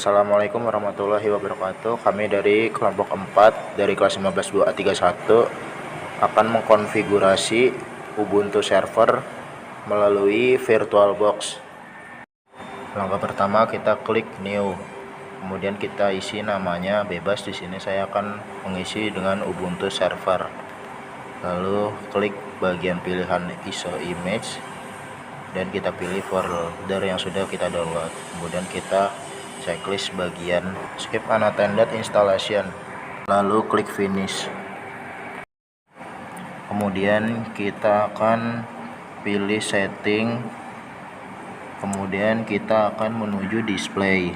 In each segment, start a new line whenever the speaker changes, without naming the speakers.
Assalamualaikum warahmatullahi wabarakatuh. Kami dari kelompok 4 dari kelas 15 2A31 akan mengkonfigurasi Ubuntu server melalui VirtualBox. Langkah pertama kita klik new. Kemudian kita isi namanya bebas. Di sini saya akan mengisi dengan Ubuntu server. Lalu klik bagian pilihan ISO image dan kita pilih folder yang sudah kita download. Kemudian kita checklist bagian skip unattended installation, lalu klik finish. Kemudian kita akan pilih setting, kemudian kita akan menuju display.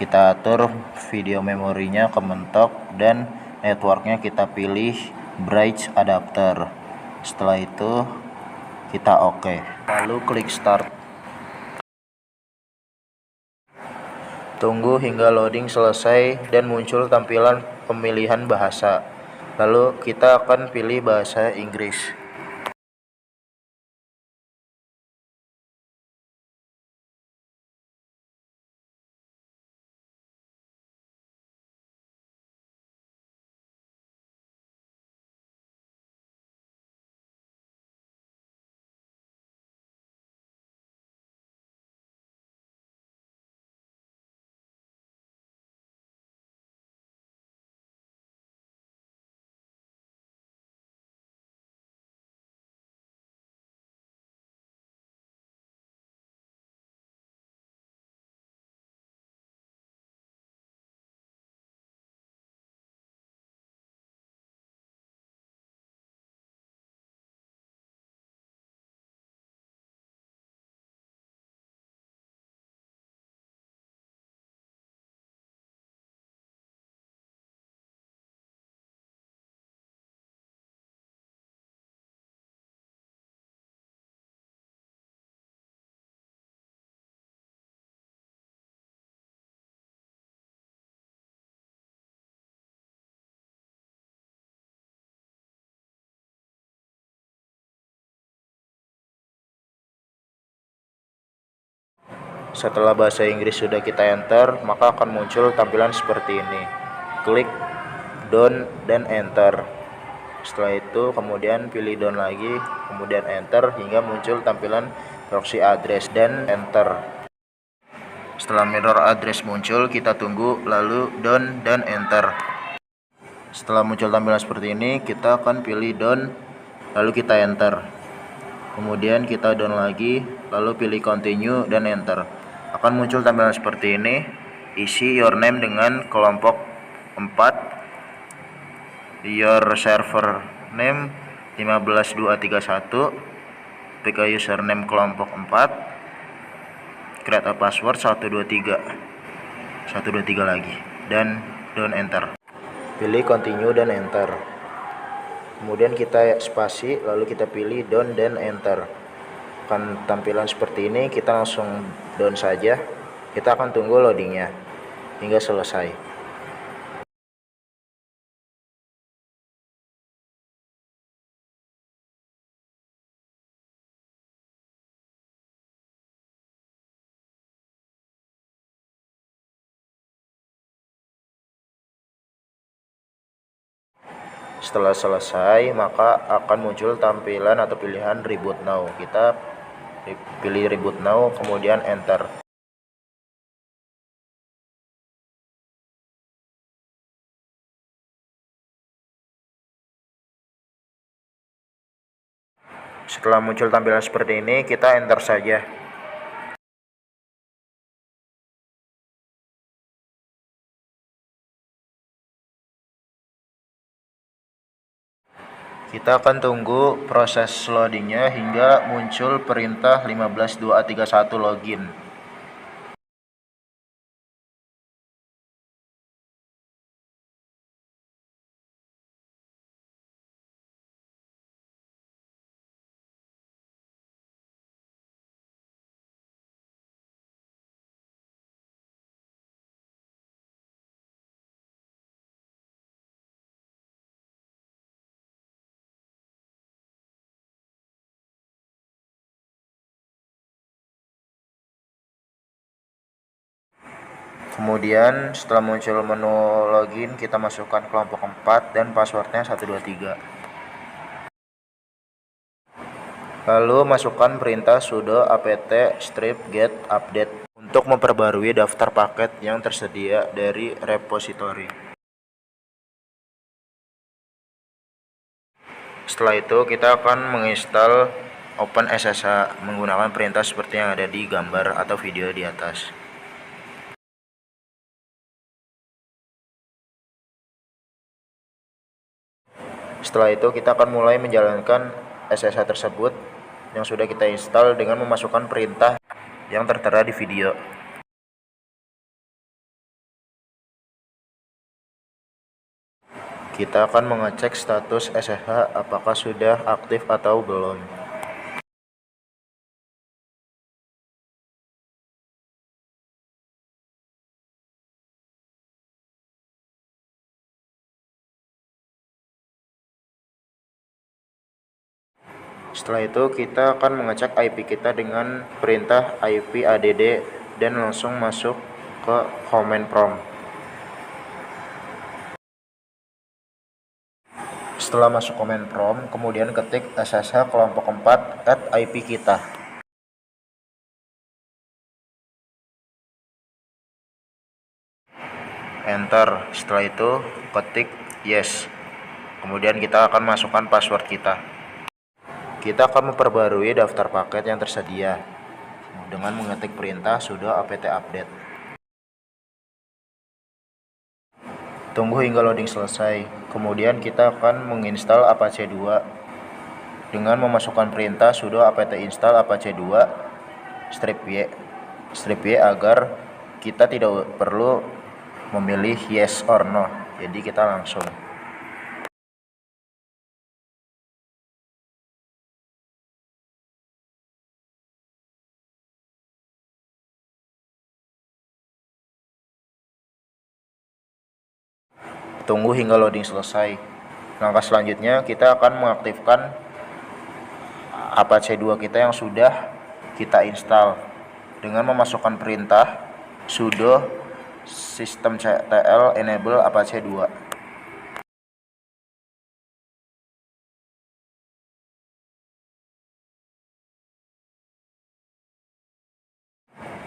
Kita atur video memorinya ke mentok dan networknya kita pilih bridge adapter. Setelah itu kita oke, lalu klik start. Tunggu hingga loading selesai dan muncul tampilan pemilihan bahasa. Lalu kita akan pilih bahasa Inggris. Setelah bahasa Inggris sudah kita enter, maka akan muncul tampilan seperti ini. Klik down dan enter. Setelah itu kemudian pilih down lagi, kemudian enter hingga muncul tampilan proxy address dan enter. Setelah mirror address muncul, kita tunggu, lalu down dan enter. Setelah muncul tampilan seperti ini, kita akan pilih down, lalu kita enter. Kemudian kita down lagi, lalu pilih continue dan enter. Akan muncul tampilan seperti ini. Isi your name dengan kelompok 4, your server name 15 2A31, PK username kelompok 4, create a password 123 lagi, dan down enter. Pilih continue dan enter. Kemudian kita spasi, lalu kita pilih down dan enter. Akan tampilan seperti ini, kita langsung down saja. Kita akan tunggu loadingnya hingga selesai. Setelah selesai, maka akan muncul tampilan atau pilihan reboot now. Kita pilih reboot now, kemudian enter. Setelah muncul tampilan seperti ini, kita enter saja. Kita akan tunggu proses loadingnya hingga muncul perintah 15 2A31 login. Kemudian setelah muncul menu login, kita masukkan kelompok 4 dan passwordnya 123. Lalu masukkan perintah sudo apt strip get update untuk memperbarui daftar paket yang tersedia dari repositori. Setelah itu kita akan menginstal OpenSSH menggunakan perintah seperti yang ada di gambar atau video di atas. Setelah itu kita akan mulai menjalankan SSH tersebut yang sudah kita install dengan memasukkan perintah yang tertera di video. Kita akan mengecek status SSH apakah sudah aktif atau belum. Setelah itu kita akan mengecek IP kita dengan perintah IP add dan langsung masuk ke command prompt. Setelah masuk command prompt, kemudian ketik SSH kelompok 4 @IP kita. Enter. Setelah itu ketik yes. Kemudian kita akan masukkan password kita. Kita akan memperbarui daftar paket yang tersedia dengan mengetik perintah sudo apt update. Tunggu hingga loading selesai. Kemudian kita akan menginstal Apache 2 dengan memasukkan perintah sudo apt install Apache 2 -y agar kita tidak perlu memilih yes or no. Jadi kita langsung. Tunggu hingga loading selesai. Langkah selanjutnya kita akan mengaktifkan Apache 2 kita yang sudah kita install dengan memasukkan perintah sudo systemctl enable Apache 2.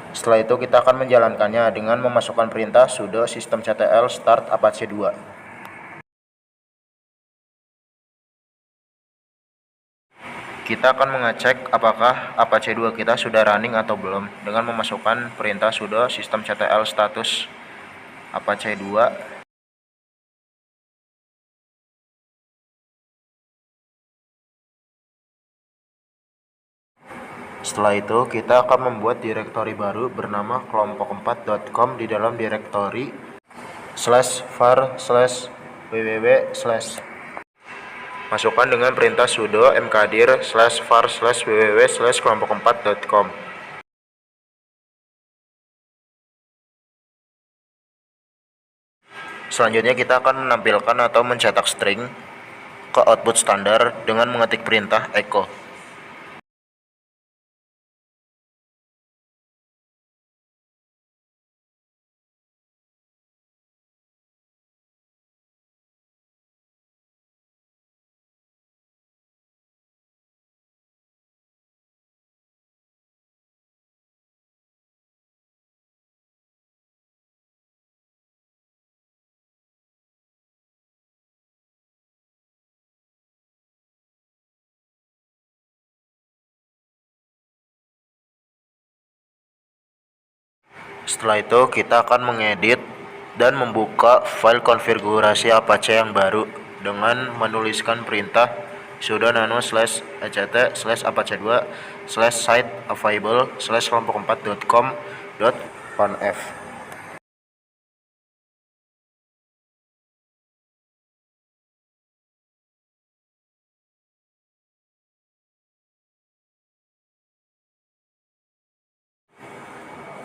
Setelah itu kita akan menjalankannya dengan memasukkan perintah sudo systemctl start Apache 2. Kita akan mengecek apakah Apache 2 kita sudah running atau belum dengan memasukkan perintah sudo systemctl status Apache 2. Setelah itu kita akan membuat direktori baru bernama kelompok4.com di dalam direktori /var/www/ masukkan dengan perintah sudo mkdir /var/www/kelompok4.com. Selanjutnya kita akan menampilkan atau mencetak string ke output standar dengan mengetik perintah echo. Setelah itu kita akan mengedit dan membuka file konfigurasi Apache yang baru dengan menuliskan perintah sudo nano /act/apache2/site available/kelompok4.com.conf.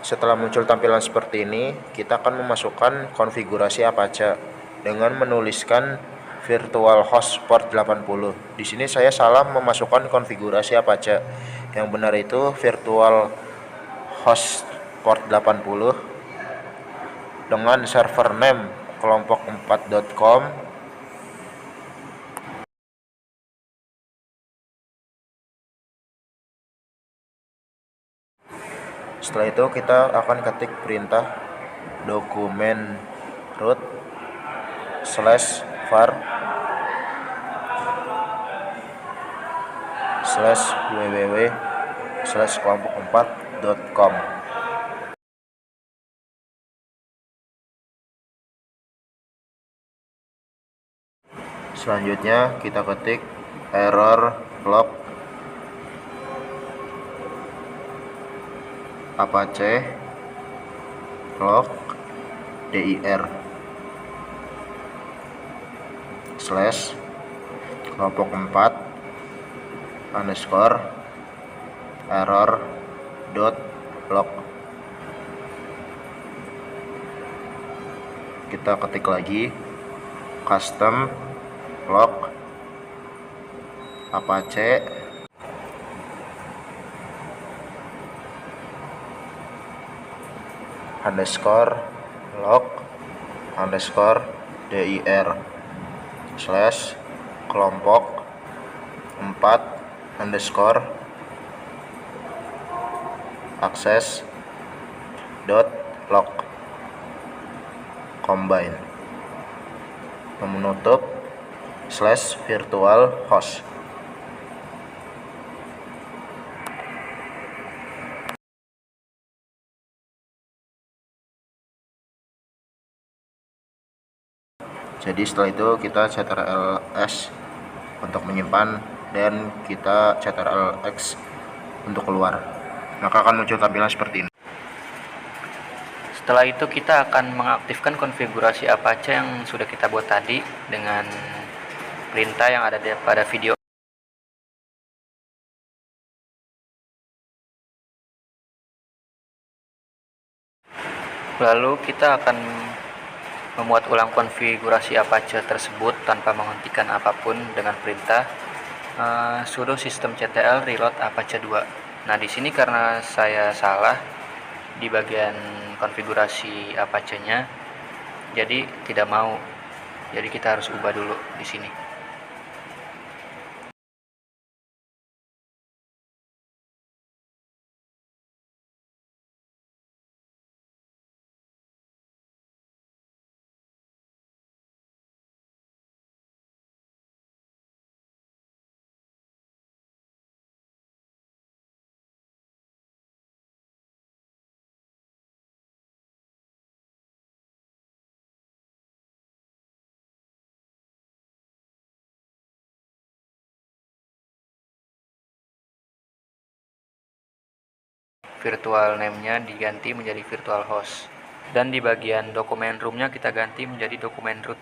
Setelah muncul tampilan seperti ini, kita akan memasukkan konfigurasi Apache dengan menuliskan virtual host port 80. Di sini saya salah memasukkan konfigurasi Apache. Yang benar itu virtual host port 80 dengan server name kelompok4.com. Setelah itu kita akan ketik perintah dokumen root /var /www/kelompok4.com. Selanjutnya kita ketik error log apache log dir /kelompok 4 underscore error dot log. Kita ketik lagi custom log apache underscore log underscore dir /kelompok 4 underscore access dot log combine menutup /virtual host. Jadi setelah itu kita ctrls untuk menyimpan dan kita ctrlx untuk keluar, maka akan muncul tampilan seperti ini.
Setelah itu kita akan mengaktifkan konfigurasi Apache yang sudah kita buat tadi dengan perintah yang ada pada video. Lalu kita akan memuat ulang konfigurasi Apache tersebut tanpa menghentikan apapun dengan perintah sudo systemctl reload apache 2. Nah, di sini karena saya salah di bagian konfigurasi Apache-nya, jadi tidak mau. Jadi kita harus ubah dulu di sini. Virtual name-nya diganti menjadi virtual host, dan di bagian dokumen room-nya kita ganti menjadi dokumen root.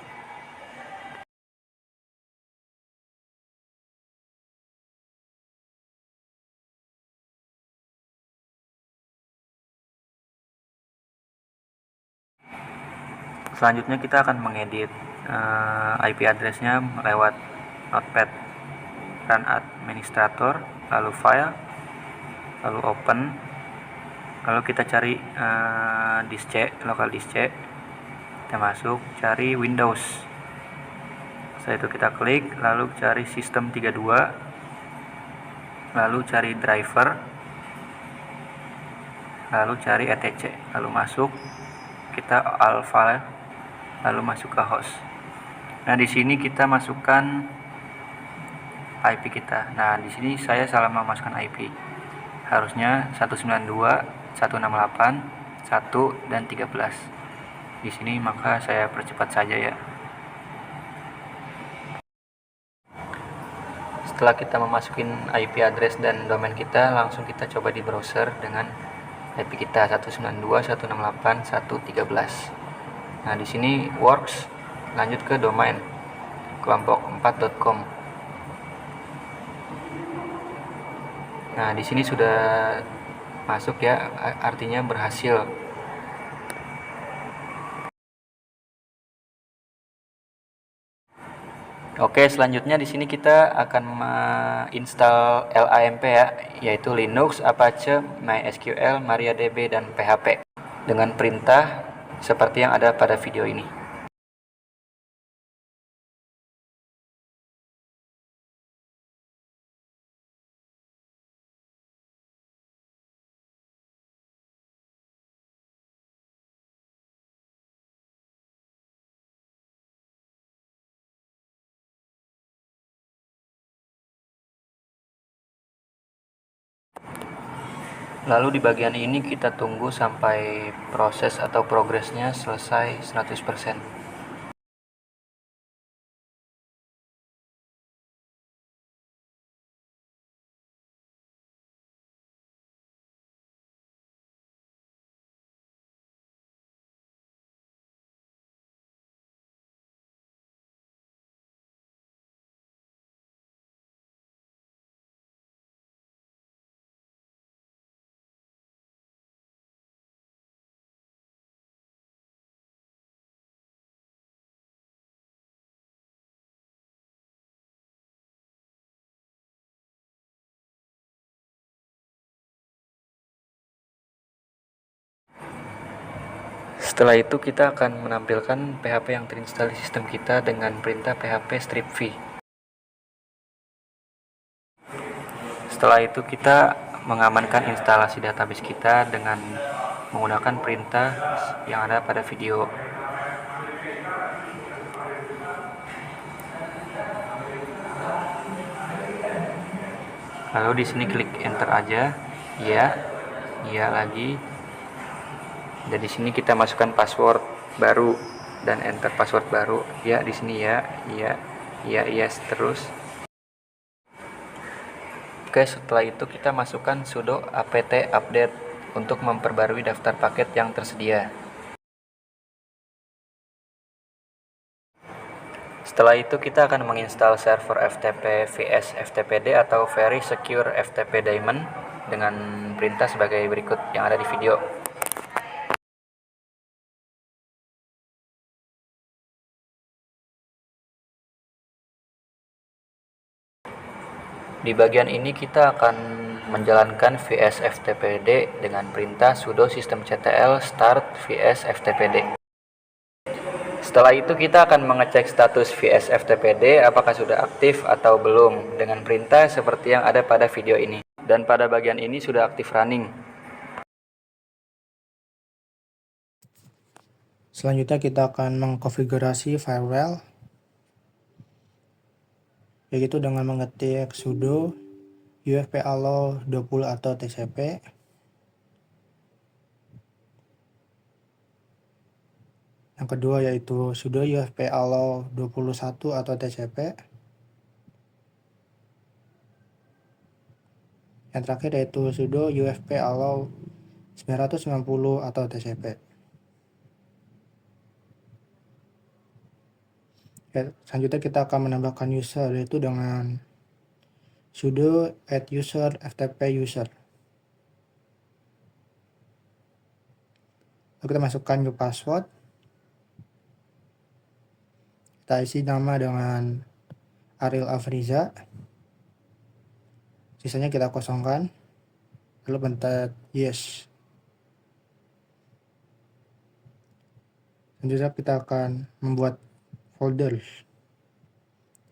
Selanjutnya kita akan mengedit IP address-nya lewat notepad, run administrator, lalu file, lalu open, lalu kita cari disk C, local disk C, kita masuk, cari Windows. Setelah itu kita klik, lalu cari sistem 32, lalu cari driver, lalu cari etc, lalu masuk, kita all file, lalu masuk ke host. Nah, di sini kita masukkan IP kita. Nah, di sini saya salah memasukkan IP. Harusnya 192, 168, 1 dan 13. Di sini maka saya percepat saja ya. Setelah kita memasukin IP address dan domain kita, langsung kita coba di browser dengan IP kita 192, 168, 113. Nah, di sini works. Lanjut ke domain kelompok4.com. Nah, di sini sudah masuk ya, artinya berhasil. Oke, selanjutnya di sini kita akan menginstal LAMP ya, yaitu Linux, Apache, MySQL, MariaDB dan PHP dengan perintah seperti yang ada pada video ini. Lalu di bagian ini kita tunggu sampai proses atau progresnya selesai 100%. Setelah itu kita akan menampilkan PHP yang terinstall di sistem kita dengan perintah php strip v. Setelah itu kita mengamankan instalasi database kita dengan menggunakan perintah yang ada pada video. Lalu di sini klik enter aja, iya lagi. Dan di sini kita masukkan password baru dan enter password baru. Ya, di sini iya terus. Oke, setelah itu kita masukkan sudo apt update untuk memperbarui daftar paket yang tersedia. Setelah itu kita akan menginstal server FTP vs FTPD atau Very Secure FTP Daemon dengan perintah sebagai berikut yang ada di video. Di bagian ini kita akan menjalankan vs FTPD dengan perintah sudo systemctl start vs FTPD. Setelah itu kita akan mengecek status vs FTPD apakah sudah aktif atau belum dengan perintah seperti yang ada pada video ini. Dan pada bagian ini sudah aktif running.
Selanjutnya kita akan mengkonfigurasi firewall, yaitu dengan mengetik sudo ufpallow 20 atau tcp. Yang kedua yaitu sudo ufpallow 21 atau tcp. Yang terakhir yaitu sudo ufpallow 990 atau tcp. Selanjutnya kita akan menambahkan user, yaitu dengan sudo add user ftp user. Lalu kita masukkan new password. Kita isi nama dengan Ariel Afriza. Sisanya kita kosongkan. Lalu pencet yes. Selanjutnya kita akan membuat folder,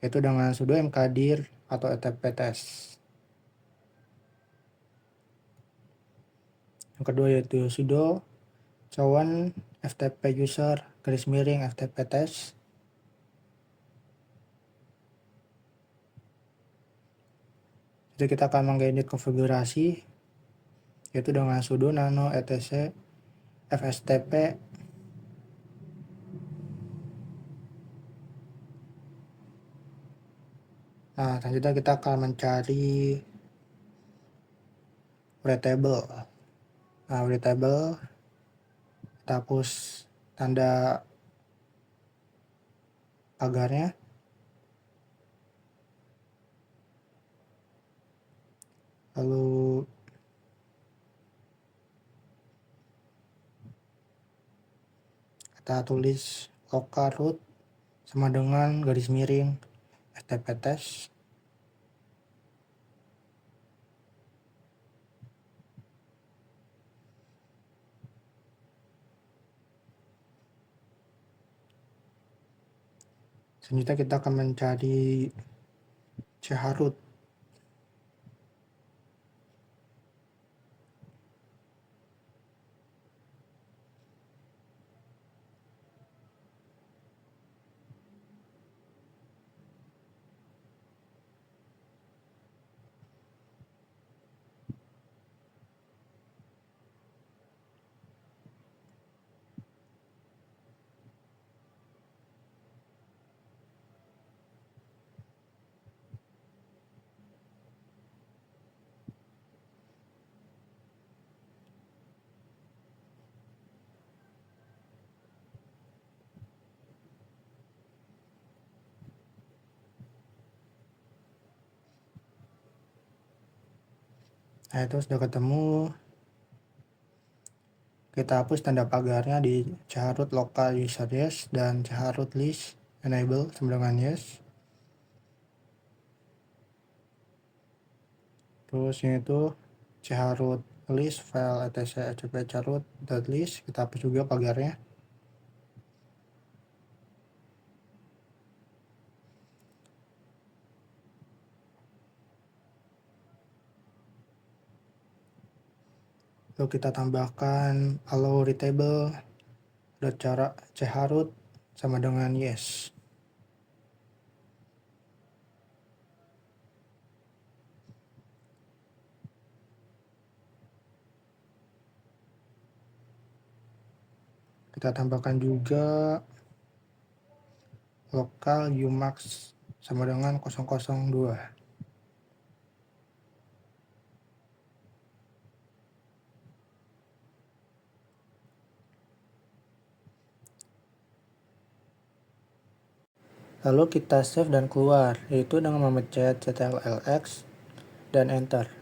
yaitu dengan sudo mkdir atau etctst. Yang kedua yaitu sudo cowan ftp user _ftp_test. Jadi kita akan mengedit konfigurasi, yaitu dengan sudo nano etc fstp Nah, selanjutnya kita akan mencari readable. Nah, readable kita hapus tanda pagarnya. Lalu kita tulis local root sama dengan garis miring ftp_test. Selanjutnya kita akan mencari Charut. Nah, itu sudah ketemu. Kita hapus tanda pagarnya di Charut local user yes dan Charut list enable sama dengan yes. Terus ini tuh Charut list file etc charut.list, kita hapus juga pagarnya. Lalu kita tambahkan allow readable cara charut sama dengan yes. Kita tambahkan juga lokal umax sama dengan 002. Lalu kita save dan keluar, yaitu dengan memencet ctrlx dan enter.